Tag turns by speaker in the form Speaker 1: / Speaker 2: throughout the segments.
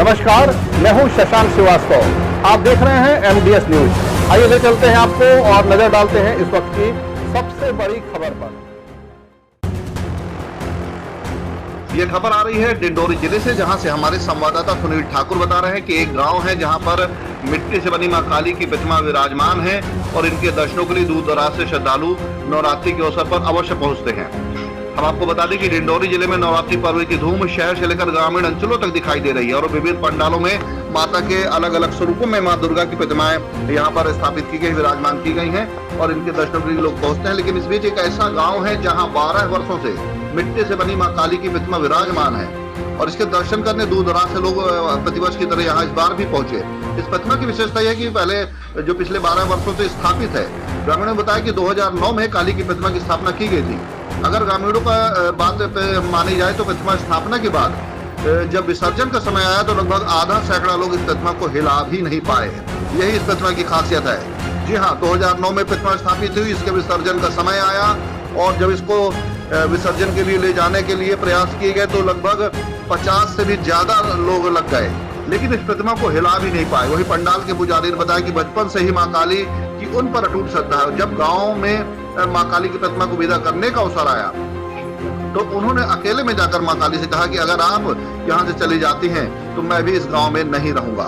Speaker 1: नमस्कार, मैं हूं शशांक श्रीवास्तव। आप देख रहे हैं MDS न्यूज। आइए ले चलते हैं आपको और नजर डालते हैं इस वक्त की सबसे बड़ी खबर पर।
Speaker 2: यह खबर आ रही है डिंडोरी जिले से, जहां से हमारे संवाददाता सुनील ठाकुर बता रहे हैं कि एक गांव है जहां पर मिट्टी से बनी मां काली की प्रतिमा विराजमान है और इनके दर्शनों के लिए दूर दराज से श्रद्धालु नवरात्रि के अवसर पर अवश्य पहुंचते हैं। हम आपको बता दें कि डिंडोरी जिले में नवरात्रि पर्व की धूम शहर से लेकर ग्रामीण अंचलों तक दिखाई दे रही है और विभिन्न पंडालों में माता के अलग अलग स्वरूपों में मां दुर्गा की प्रतिमाएं यहाँ पर स्थापित की गई, विराजमान की गई हैं और इनके दर्शनों के लिए लोग पहुंचते हैं। लेकिन इस बीच एक ऐसा गाँव है जहाँ 12 वर्षों से मिट्टी से बनी मां काली की प्रतिमा विराजमान है और इसके दर्शन करने दूर दराज से लोग प्रतिवर्ष की तरह यहाँ इस बार भी पहुंचे। इस प्रतिमा की विशेषता यह है कि पहले जो पिछले 12 वर्षों से स्थापित है, ग्रामीणों ने बताया कि 2009 में काली की प्रतिमा की स्थापना की गई थी। अगर ग्रामीणों का बात मानी जाए तो प्रतिमा स्थापना के बाद जब विसर्जन का समय आया तो लगभग आधा सैकड़ा लोग इस प्रतिमा को हिला भी नहीं पाए। यही इस प्रतिमा की खासियत है। जी हाँ, 2009 में प्रतिमा स्थापित हुई, इसके विसर्जन का समय आया और जब इसको विसर्जन के लिए ले जाने के लिए प्रयास किए गए तो लगभग 50 से भी ज्यादा लोग लग गए, लेकिन इस प्रतिमा को हिला भी नहीं पाए। वही पंडाल के पुजारी ने बताया कि बचपन से ही मां काली की उन पर अटूट श्रद्धा है। जब गांव में मां काली की प्रतिमा को विदा करने का अवसर आया तो उन्होंने अकेले में जाकर मां काली से कहा कि अगर आप यहाँ से चली जाती हैं तो मैं भी इस गांव में नहीं रहूंगा।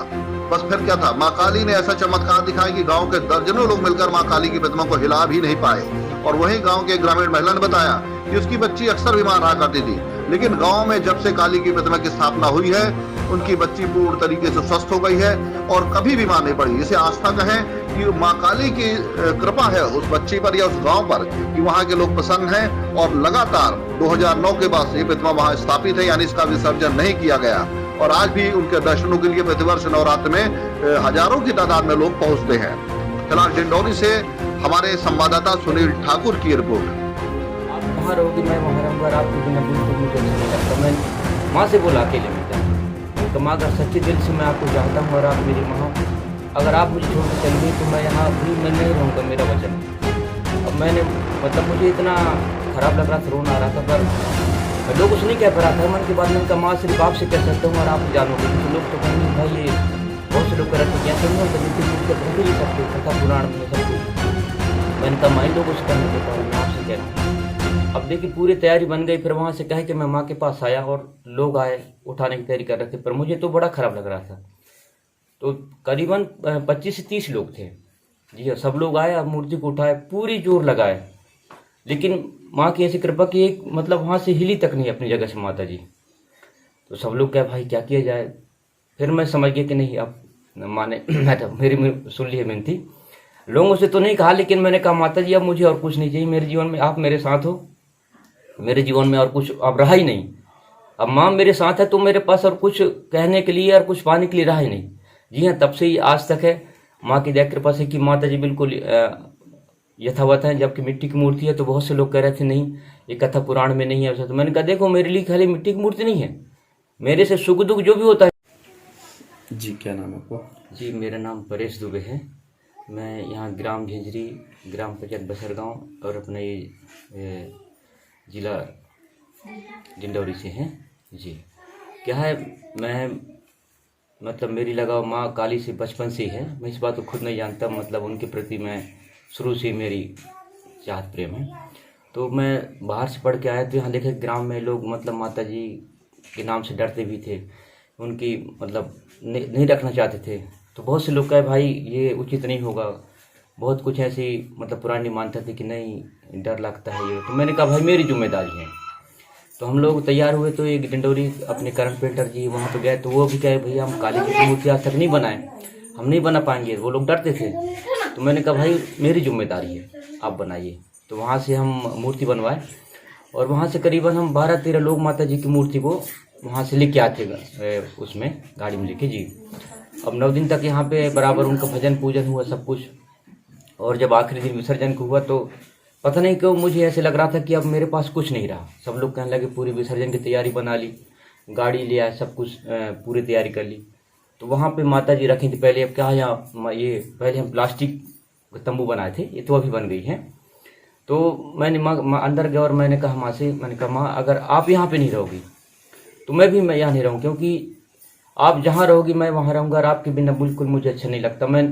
Speaker 2: बस फिर क्या था, मां काली ने ऐसा चमत्कार दिखाया कि गांव के दर्जनों लोग मिलकर मां काली की प्रतिमा को हिला भी नहीं पाए। और वहीं गांव के ग्रामीण महिला ने बताया कि उसकी बच्ची अक्सर बीमार रहा करती थी, लेकिन गांव में जब से काली की प्रतिमा की स्थापना हुई है उनकी बच्ची पूर्ण तरीके से स्वस्थ हो गई है और कभी बीमार नहीं पड़ी। इसे आस्था कहें कि मां काली की कृपा है उस बच्ची पर या उस गांव पर कि वहां के लोग प्रसन्न हैं और लगातार 2009 के बाद ये प्रतिमा वहां स्थापित है, यानी इसका विसर्जन नहीं किया गया और आज भी उनके दर्शनों के लिए प्रतिवर्ष नवरात्र में हजारों की तादाद में लोग पहुंचते हैं। फिलहाल डिंडोरी से हमारे संवाददाता सुनील ठाकुर की रिपोर्ट।
Speaker 3: आप वहाँ रहोगी, मैं वहाँ रहूँगा, आपको बिना बोल तो मुझे अच्छा नहीं लगता। मैं माँ से बोला अकेले में तो माँ अगर सच्चे दिल से मैं आपको चाहता हूँ और आप मेरी माँ, अगर आप मुझे छोड़ कर चल गई तो मैं यहाँ भी मैं नहीं रहूँगा, मेरा वचन। अब मैंने मतलब मुझे इतना खराब लग रहा था, रोना आ रहा था, पर लोग कुछ नहीं कह पा रहा था। मन की बात में माँ सिर्फ आपसे कह सकता हूँ और आप जानोगे तो लोग तो कहेंगे भाई ये बहुत से लोग कर रहे हैं तो नहीं सकते, कथा पुराण में सब कुछ। मैंने कहा माँ लोग कुछ करने देता हूँ, मैं आपसे कह रहा हूँ। अब देखिए पूरी तैयारी बन गई, फिर वहाँ से कहे कि मैं माँ के पास आया और लोग आए उठाने की तैयारी कर रहे थे, पर मुझे तो बड़ा खराब लग रहा था। तो करीबन 25 से 30 लोग थे। जी हाँ, सब लोग आए, अब मूर्ति को उठाए, पूरी जोर लगाए, लेकिन माँ की ऐसी कृपा की एक मतलब वहाँ से हिली तक नहीं अपनी जगह से माता जी। तो सब लोग कहे भाई क्या किया जाए। फिर मैं समझ गया कि नहीं, अब माने मेरी सुन ली है मिनती। लोगों से तो नहीं कहा, लेकिन मैंने कहा माता जी अब मुझे और कुछ नहीं चाहिए मेरे जीवन में, आप मेरे साथ हो, मेरे जीवन में और कुछ अब रहा ही नहीं। अब माँ मेरे साथ है तो मेरे पास और कुछ कहने के लिए और कुछ पाने के लिए रहा ही नहीं। जी हाँ, तब से ही आज तक है माँ की दया कृपा से कि माता जी बिल्कुल यथावत है। जबकि मिट्टी की मूर्ति है तो बहुत से लोग कह रहे थे नहीं ये कथा पुराण में नहीं है। तो मैंने कहा देखो मेरे लिए खाली मिट्टी की मूर्ति नहीं है, मेरे से सुख दुख जो भी होता है।
Speaker 4: जी क्या नाम है आपका?
Speaker 3: जी मेरा नाम परेश दुबे है। मैं यहाँ ग्राम झिंझरी, ग्राम पंचायत बसर गाँव और अपने जिला डिंडोरी से हैं। जी क्या है, मैं मतलब मेरी लगाव माँ काली से बचपन से ही है। मैं इस बात को खुद नहीं जानता, मतलब उनके प्रति मैं शुरू से मेरी चाहत प्रेम है। तो मैं बाहर से पढ़ के आया तो यहाँ देखे ग्राम में लोग मतलब माता जी के नाम से डरते भी थे, उनकी मतलब नहीं रखना चाहते थे। तो बहुत से लोग कहे भाई ये उचित नहीं होगा, बहुत कुछ ऐसी मतलब पुरानी मानते थे कि नहीं डर लगता है ये। तो मैंने कहा भाई मेरी जिम्मेदारी है। तो हम लोग तैयार हुए तो एक डिंडोरी अपने करंट पेंटर जी वहाँ पे गए तो वो भी कहे भैया हम काली की मूर्ति आज तक नहीं बनाए, हम नहीं बना पाएंगे। वो लोग डरते थे। तो मैंने कहा भाई मेरी जिम्मेदारी है, आप बनाइए। तो वहाँ से हम मूर्ति बनवाए और वहाँ से करीबन हम 12-13 लोग माता जी की मूर्ति को वहाँ से लेके आते उसमें गाड़ी में लेके। जी अब 9 दिन तक यहाँ पे बराबर उनका भजन पूजन हुआ सब कुछ। और जब आखिरी दिन विसर्जन को हुआ तो पता नहीं क्यों मुझे ऐसे लग रहा था कि अब मेरे पास कुछ नहीं रहा। सब लोग कहने लगे पूरी विसर्जन की तैयारी बना ली, गाड़ी ले आए, सब कुछ पूरी तैयारी कर ली। तो वहाँ पे माता जी रखी थी पहले। अब क्या यहाँ ये पहले हम प्लास्टिक तंबू बनाए थे, ये तो अभी बन गई है। तो मैंने माँ अंदर गया और मैंने कहा माँ से, मैंने कहा माँ अगर आप यहाँ पे नहीं रहोगी तो मैं यहाँ नहीं रहूँ, क्योंकि आप जहाँ रहोगी मैं वहाँ रहूँगा और आपके बिना बिल्कुल मुझे अच्छा नहीं लगता। मैं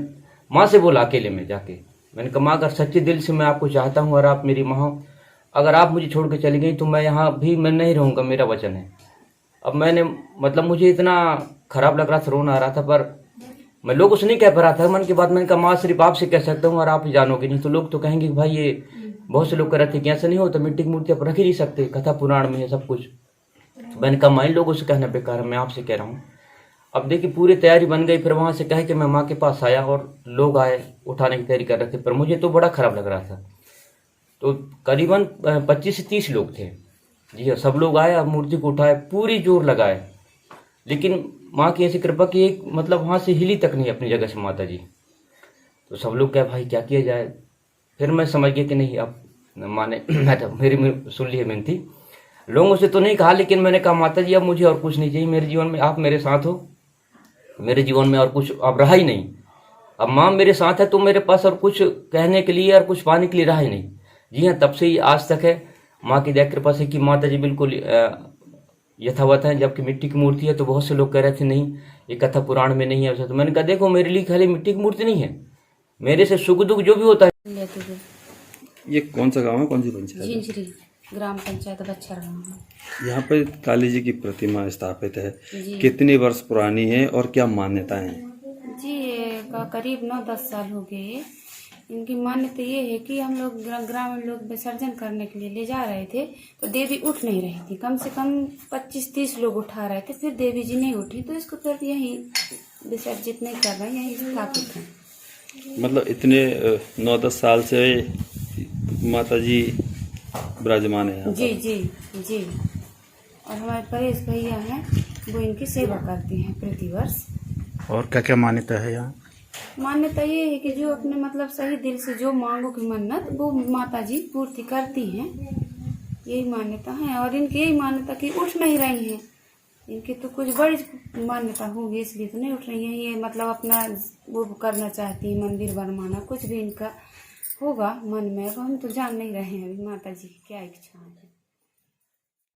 Speaker 3: माँ से बोला अकेले में जाके, मैंने कहा माँ अगर सच्चे दिल से मैं आपको चाहता हूँ और आप मेरी माँ हो, अगर आप मुझे छोड़ के चली गई तो मैं यहाँ भी मैं नहीं रहूँगा, मेरा वचन है। अब मैंने मतलब मुझे इतना खराब लग रहा था, रोना आ रहा था, पर मैं लोगों से नहीं कह पा रहा था। मन की बात मैंने कहा माँ सिर्फ आपसे कह सकता हूँ और आप ही जानोगे, नहीं तो लोग तो कहेंगे कि भाई ये बहुत से लोग कह रहे थे कि ऐसा नहीं होता, मिट्टी की मूर्ति आप रख ही नहीं सकते, कथा पुराण में है सब कुछ। तो मैंने कहा माँ इन लोगों से कहना बेकार है, मैं आपसे कह रहा हूँ। अब देखिए पूरी तैयारी बन गई, फिर वहाँ से कह के मैं माँ के पास आया और लोग आए उठाने की तैयारी कर रहे थे, पर मुझे तो बड़ा खराब लग रहा था। तो करीबन 25 से 30 लोग थे जी हाँ, सब लोग आए, अब मूर्ति को उठाए, पूरी जोर लगाए, लेकिन माँ की ऐसी कृपा की एक मतलब वहाँ से हिली तक नहीं अपनी जगह से माता जी। तो सब लोग कहे भाई क्या किया जाए। फिर मैं समझ गया कि नहीं, अब माँ ने मेरी सुन ली है मिनती। लोगों से तो नहीं कहा, लेकिन मैंने कहा माता जी अब मुझे और कुछ नहीं चाहिए मेरे जीवन में, आप मेरे साथ हो, मेरे जीवन में और कुछ अब रहा ही नहीं। अब माँ मेरे साथ है तो मेरे पास और कुछ कहने के लिए और कुछ पाने के लिए रहा ही नहीं। जी हाँ, तब से ही आज तक है माँ की दया कृपा से कि माता जी बिल्कुल यथावत है। जबकि मिट्टी की मूर्ति है तो बहुत से लोग कह रहे थे नहीं ये कथा पुराण में नहीं है वैसा। तो मैंने कहा देखो मेरे लिए खाली मिट्टी की मूर्ति नहीं है, मेरे से सुख दुख जो भी होता है।
Speaker 4: ये कौन सा गांव है, कौन सी पंचायत है?
Speaker 5: झिंझरी ग्राम पंचायत बच्चा गाँव है।
Speaker 4: यहाँ पर काली जी की प्रतिमा स्थापित है,
Speaker 5: जी।
Speaker 4: कितने वर्ष पुरानी है और क्या मान्यताएं हैं?
Speaker 5: जी ये करीब 9-10 साल हो गए। इनकी मान्यता ये है कि हम लोग ग्रामीण लोग विसर्जन करने के लिए ले जा रहे थे तो देवी उठ नहीं रही थी, कम से कम 25-30 लोग उठा रहे थे, फिर देवी जी नहीं उठी तो इसको फिर यहीं विसर्जित नहीं कर रहे, यहीं स्थापित है।
Speaker 4: मतलब इतने 9-10 साल से माता जी विराजमान है यहाँ
Speaker 5: जी
Speaker 4: पर।
Speaker 5: जी जी। और हमारे परेश भैया हैं वो इनकी सेवा करते हैं प्रतिवर्ष।
Speaker 6: और क्या क्या मान्यता है यहाँ?
Speaker 5: मान्यता ये है कि जो अपने मतलब सही दिल से जो मांगो की मन्नत वो माता जी पूर्ति करती हैं, यही मान्यता है। और इनकी यही मान्यता कि उठ नहीं रही हैं, इनकी तो कुछ बड़ी मान्यता होगी इसलिए तो नहीं उठ रही हैं। ये मतलब अपना वो करना चाहती है, मंदिर बनवाना, कुछ भी इनका होगा मन में, अब हम तो जान नहीं रहे हैं अभी माता जी की क्या इच्छा है।